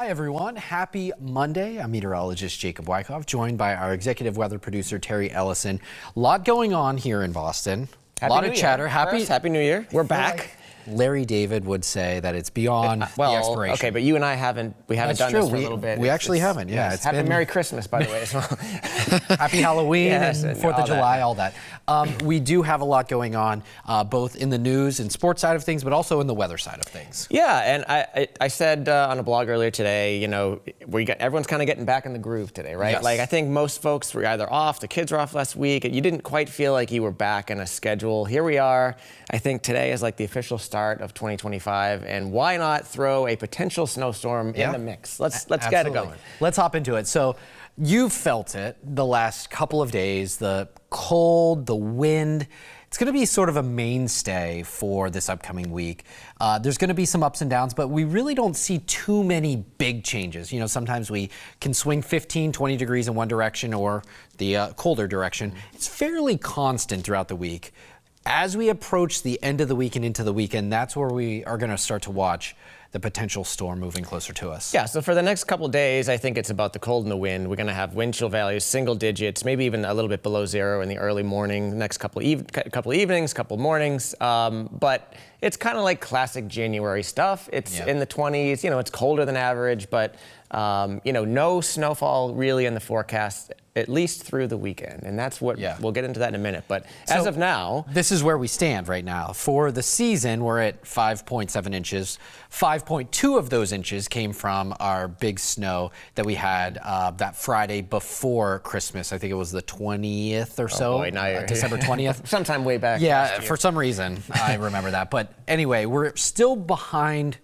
Hi everyone, happy Monday. I'm meteorologist Jacob Wycoff, joined by our executive weather producer Terry Eliasen. A lot going on here in Boston. A lot of chatter. Happy New Year. We're back. Larry David would say that it's beyond the expiration. Okay, but you and I haven't done this for a little bit. We actually haven't, yeah. Yes. Happy Merry Christmas, by the way, as well. Happy Halloween and 4th of July, all that. We do have a lot going on, both in the news and sports side of things, but also in the weather side of things. Yeah, and I said on a blog earlier today, you know, everyone's kind of getting back in the groove today, right? Yes. Like, I think most folks were either off, the kids were off last week, and you didn't quite feel like you were back in a schedule. Here we are. I think today is like the official start of 2025, and why not throw a potential snowstorm in the mix? Let's get it going. Let's hop into it. So you've felt it the last couple of days, the cold, the wind. It's going to be sort of a mainstay for this upcoming week. There's going to be some ups and downs, but we really don't see too many big changes. You know, sometimes we can swing 15, 20 degrees in one direction or the colder direction. It's fairly constant throughout the week. As we approach the end of the week and into the weekend, that's where we are going to start to watch the potential storm moving closer to us. Yeah, so for the next couple of days, I think it's about the cold and the wind. We're going to have wind chill values, single digits, maybe even a little bit below zero in the early morning, next couple evenings, couple mornings. But it's kind of like classic January stuff. It's in the 20s, you know, it's colder than average, but you know, no snowfall really in the forecast, at least through the weekend. And that's what we'll get into that in a minute. But as of now, this is where we stand right now. For the season, we're at 5.7 inches. 5.2 of those inches came from our big snow that we had that Friday before Christmas. I think it was the 20th or so, December 20th. Sometime way back. Yeah, for some reason, I remember that. But anyway, we're still behind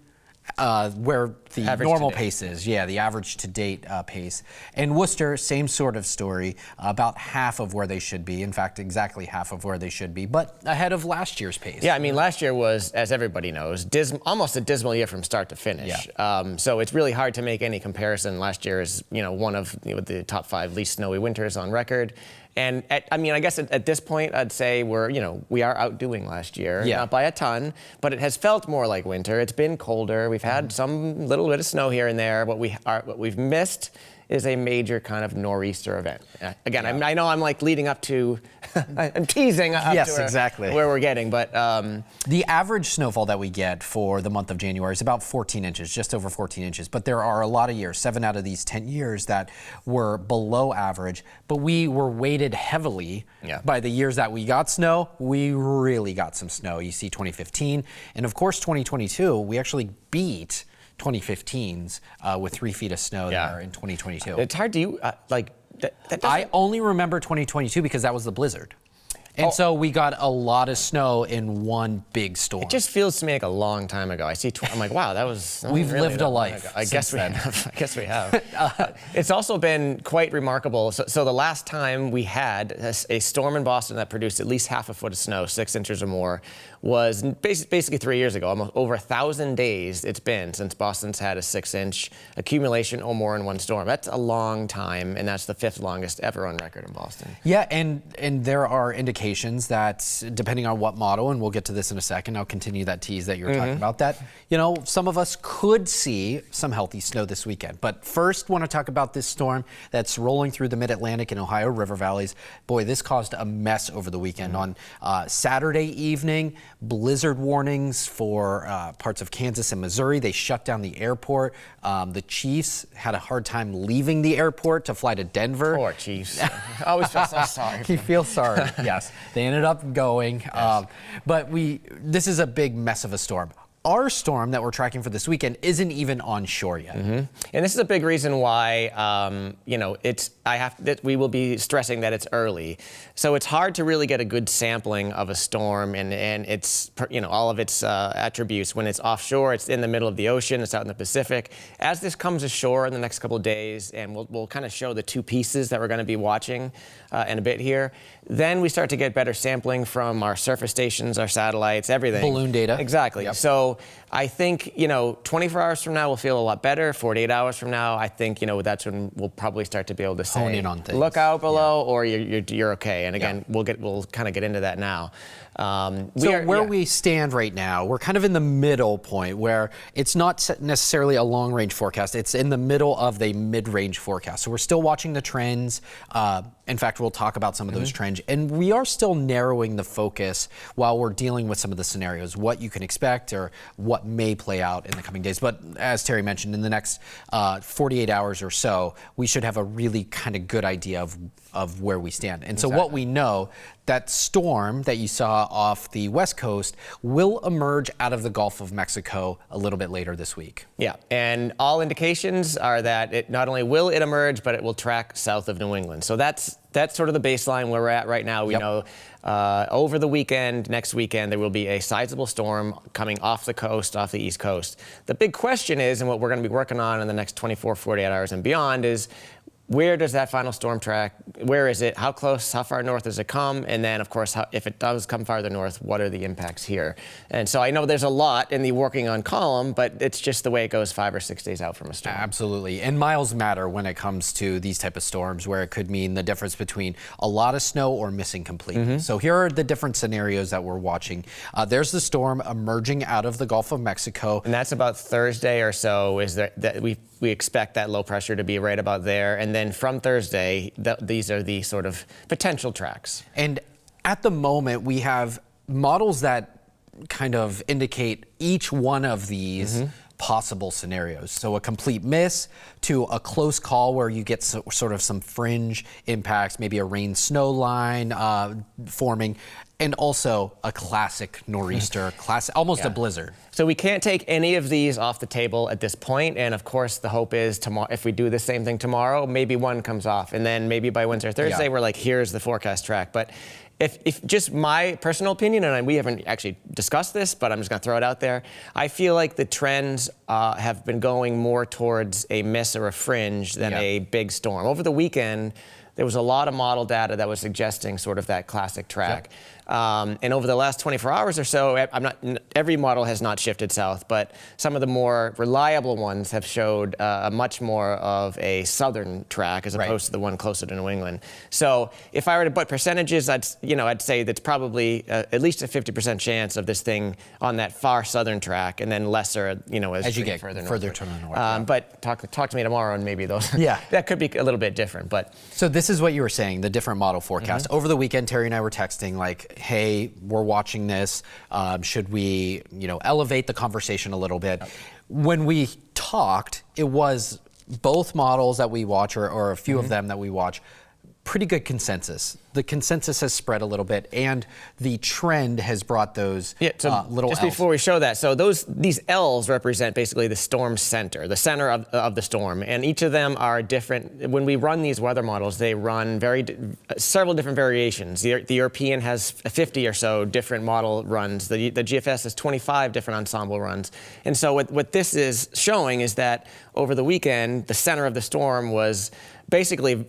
where the normal pace is. Yeah, the average to date pace. And Worcester, same sort of story, about half of where they should be. In fact, exactly half of where they should be, but ahead of last year's pace. Yeah, I mean, last year was, as everybody knows, almost a dismal year from start to finish. Yeah. So it's really hard to make any comparison. Last year is, you know, one of the top 5 least snowy winters on record. And I mean, I guess at this point, I'd say we are outdoing last year, not by a ton, but it has felt more like winter. It's been colder. We've had some little bit of snow here and there. What we've missed is a major kind of nor'easter event. Again, I know I'm like leading up to, I'm teasing up to where we're getting, but the average snowfall that we get for the month of January is about 14 inches, just over 14 inches. But there are a lot of years, 7 out of these 10 years, that were below average. But we were weighted heavily by the years that we got snow. We really got some snow. You see 2015, and of course 2022, we actually beat 2015's with 3 feet of snow there in 2022. It's hard to I only remember 2022 because that was the blizzard. And so we got a lot of snow in one big storm. It just feels to me like a long time ago. I'm like, wow, that was. We've lived a life. I guess we have. I guess we have. It's also been quite remarkable. So the last time we had a storm in Boston that produced at least half a foot of snow, 6 inches or more, was basically 3 years ago. Almost over 1,000 days it's been since Boston's had a 6-inch accumulation or more in one storm. That's a long time, and that's the 5th longest ever on record in Boston. Yeah, and there are indications that, depending on what model, and we'll get to this in a second, I'll continue that tease that you're talking about, that, you know, some of us could see some healthy snow this weekend. But first, want to talk about this storm that's rolling through the mid-Atlantic and Ohio River valleys. Boy, this caused a mess over the weekend. On Saturday evening, blizzard warnings for parts of Kansas and Missouri. They shut down the airport. The Chiefs had a hard time leaving the airport to fly to Denver. Poor Chiefs. I always feel so sorry. You feel sorry, yes. They ended up going, but this is a big mess of a storm. Our storm that we're tracking for this weekend isn't even on shore yet. And this is a big reason why, you know, we will be stressing that it's early. So it's hard to really get a good sampling of a storm and its, you know, all of its attributes. When it's offshore, it's in the middle of the ocean, it's out in the Pacific. As this comes ashore in the next couple of days, and we'll kind of show the 2 pieces that we're going to be watching in a bit here, then we start to get better sampling from our surface stations, our satellites, everything. Balloon data. Exactly. So So I think, 24 hours from now we'll feel a lot better. 48 hours from now, I think, that's when we'll probably start to be able to say, hone in on things. Look out below, or you're okay. And again, we'll kind of get into that now. We stand right now, we're kind of in the middle point where it's not necessarily a long-range forecast. It's in the middle of the mid-range forecast. So we're still watching the trends. In fact, we'll talk about some of those trends. And we are still narrowing the focus while we're dealing with some of the scenarios, what you can expect or what may play out in the coming days. But as Terry mentioned, in the next 48 hours or so, we should have a really kind of good idea of where we stand. And so what we know, that storm that you saw off the West Coast will emerge out of the Gulf of Mexico a little bit later this week. Yeah, and all indications are that it not only will it emerge, but it will track south of New England. So that's sort of the baseline where we're at right now. We know over the weekend, next weekend, there will be a sizable storm coming off the coast, off the East Coast. The big question is, and what we're going to be working on in the next 24, 48 hours and beyond is, where does that final storm track? Where is it? How close? How far north does it come? And then, of course, if it does come farther north, what are the impacts here? And so I know there's a lot in the working on column, but it's just the way it goes 5 or 6 days out from a storm. Absolutely. And miles matter when it comes to these type of storms, where it could mean the difference between a lot of snow or missing completely. So here are the different scenarios that we're watching. There's the storm emerging out of the Gulf of Mexico. And that's about Thursday or so, is that we expect that low pressure to be right about there. And then from Thursday, these are the sort of potential tracks. And at the moment, we have models that kind of indicate each one of these possible scenarios. So a complete miss to a close call where you get sort of some fringe impacts, maybe a rain-snow line forming, and also a classic nor'easter, almost a blizzard. So we can't take any of these off the table at this point. And of course, the hope is tomorrow, if we do the same thing tomorrow, maybe one comes off. And then maybe by Wednesday or Thursday, we're like, here's the forecast track. But if just my personal opinion, and we haven't actually discussed this, but I'm just going to throw it out there. I feel like the trends have been going more towards a miss or a fringe than a big storm. Over the weekend, there was a lot of model data that was suggesting sort of that classic track. And over the last 24 hours or so, every model has not shifted south, but some of the more reliable ones have showed a much more of a southern track as opposed to the one closer to New England. So if I were to put percentages, I'd say that's probably at least a 50% chance of this thing on that far southern track, and then lesser, as you get further to the north. But talk to me tomorrow, and maybe those. That could be a little bit different. But so this is what you were saying, the different model forecast. Over the weekend, Terry and I were texting like, hey, we're watching this. Should we, elevate the conversation a little bit? When we talked, it was both models that we watch, or a few of them that we watch, pretty good consensus. The consensus has spread a little bit, and the trend has brought those little just L's. Before we show that, so these L's represent basically the storm center, the center of the storm, and each of them are different. When we run these weather models, they run several different variations. The European has 50 or so different model runs. The GFS has 25 different ensemble runs. And so what this is showing is that over the weekend, the center of the storm was basically,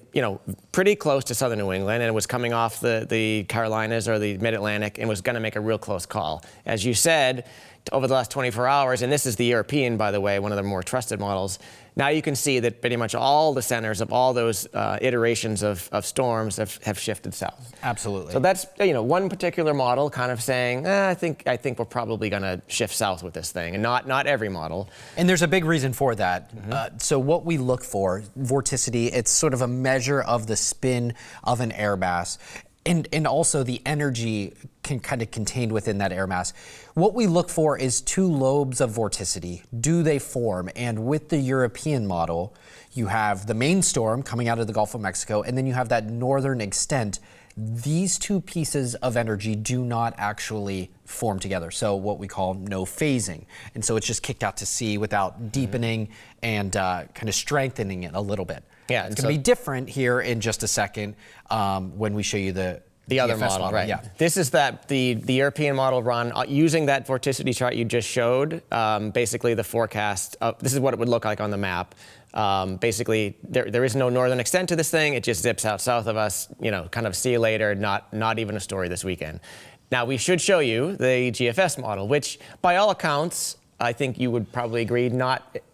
pretty close to southern New England, and it was coming off the Carolinas or the Mid-Atlantic and was going to make a real close call. As you said, over the last 24 hours, and this is the European, by the way, one of the more trusted models, now you can see that pretty much all the centers of all those iterations of storms have shifted south. Absolutely. So that's one particular model kind of saying, I think we're probably going to shift south with this thing, and not every model. And there's a big reason for that. So what we look for, vorticity, it's sort of a measure of the spin of an air mass. And also the energy kind of contained within that air mass. What we look for is two lobes of vorticity. Do they form? And with the European model, you have the main storm coming out of the Gulf of Mexico, and then you have that northern extent. These two pieces of energy do not actually form together. So what we call no phasing. And so it's just kicked out to sea without deepening and kind of strengthening it a little bit. Yeah, it's going to be different here in just a second when we show you the other model, right? Yeah. This is the European model run using that vorticity chart you just showed. Basically, the forecast. This is what it would look like on the map. Basically, there is no northern extent to this thing. It just zips out south of us. Kind of see you later. Not even a story this weekend. Now we should show you the GFS model, which by all accounts I think you would probably agree,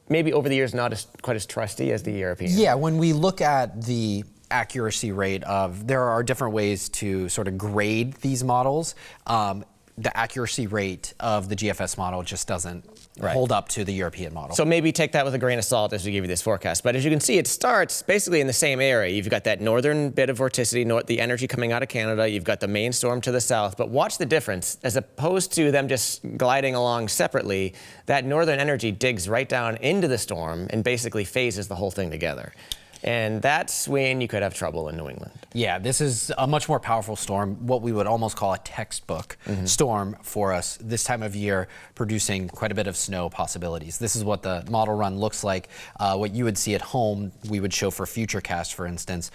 maybe over the years not quite as trusty as the European. Yeah, when we look at the accuracy rate there are different ways to sort of grade these models. The accuracy rate of the GFS model just doesn't hold up to the European model. So maybe take that with a grain of salt as we give you this forecast. But as you can see, it starts basically in the same area. You've got that northern bit of vorticity, the energy coming out of Canada. You've got the main storm to the south. But watch the difference. As opposed to them just gliding along separately, that northern energy digs right down into the storm and basically phases the whole thing together. And that's when you could have trouble in New England. Yeah, this is a much more powerful storm, what we would almost call a textbook storm for us this time of year, producing quite a bit of snow possibilities. This is what the model run looks like. What you would see at home, we would show for Futurecast, for instance.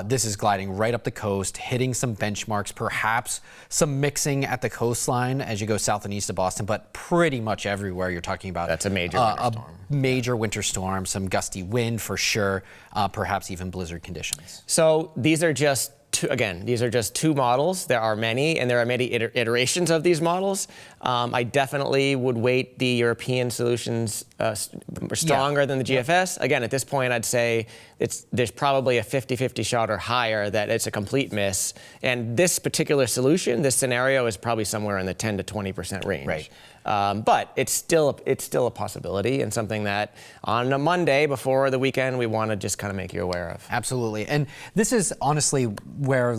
This is gliding right up the coast, hitting some benchmarks, perhaps some mixing at the coastline as you go south and east of Boston, but pretty much everywhere you're talking about. That's a major winter storm. Major winter storm, some gusty wind for sure, perhaps even blizzard conditions. So these are just two models. There are many, and there are many iterations of these models. I definitely would weight the European solutions stronger than the GFS. Again, at this point, I'd say there's probably a 50-50 shot or higher that it's a complete miss. And this particular solution, this scenario, is probably somewhere in the 10 to 20% range. Right. But it's still a possibility, and something that on a Monday before the weekend we want to just kind of make you aware of. Absolutely, and this is honestly where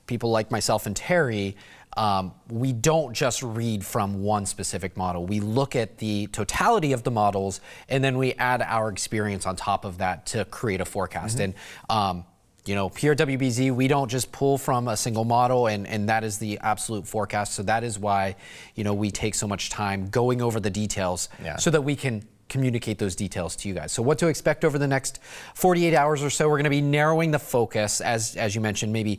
people like myself and Terry, we don't just read from one specific model. We look at the totality of the models, and then we add our experience on top of that to create a forecast. And you know, here at WBZ, we don't just pull from a single model and that is the absolute forecast. So that is why, you know, we take so much time going over the details so that we can communicate those details to you guys. So what to expect over the next 48 hours or so, we're going to be narrowing the focus, as you mentioned, maybe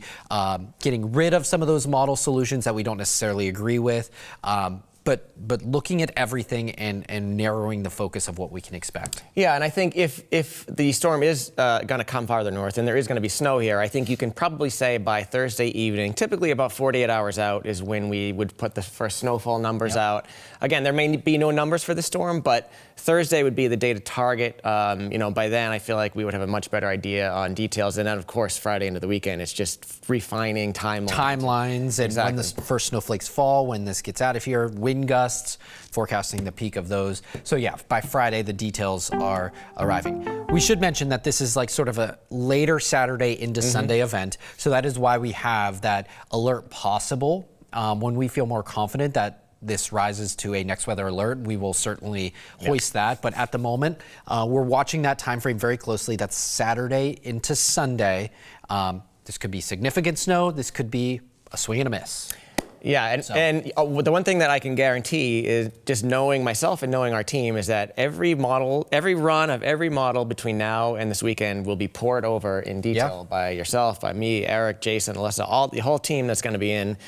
getting rid of some of those model solutions that we don't necessarily agree with. But looking at everything and narrowing the focus of what we can expect. Yeah, and I think if the storm is going to come farther north and there is going to be snow here, I think you can probably say by Thursday evening, typically about 48 hours out is when we would put the first snowfall numbers out. Again, there may be no numbers for the storm, but Thursday would be the day to target. You know, by then I feel like we would have a much better idea on details. And then, of course, Friday into the weekend, it's just refining timelines and when the first snowflakes fall, when this gets out of here, wind gusts, forecasting the peak of those. So yeah, by Friday, the details are arriving. We should mention that this is like sort of a later Saturday into Sunday event. So that is why we have that alert possible. When we feel more confident that this rises to a next weather alert, we will certainly hoist that. But at the moment, we're watching that time frame very closely. That's Saturday into Sunday. This could be significant snow. This could be a swing and a miss. Yeah, and the one thing that I can guarantee is just knowing myself and knowing our team is that every run of every model between now and this weekend will be poured over in detail by yourself, by me, Eric, Jason, Alyssa, the whole team that's going to be in.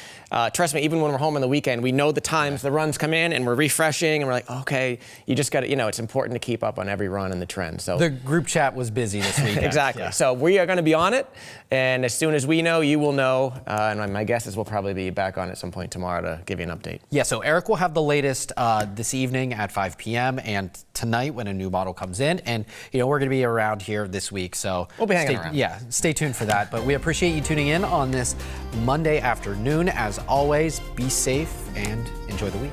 Trust me, even when we're home on the weekend, we know the times the runs come in and we're refreshing and we're like, okay, you just got to, you know, it's important to keep up on every run and the trend. So the group chat was busy this weekend. Exactly. Yeah. So we are going to be on it, and as soon as we know, you will know. And my guess is we'll probably be back on at some point tomorrow to give you an update. Yeah, so Eric will have the latest this evening at 5 p.m. and tonight when a new model comes in. And, you know, we're going to be around here this week. So we'll be hanging around. Yeah, stay tuned for that. But we appreciate you tuning in on this Monday afternoon. As always, be safe and enjoy the week.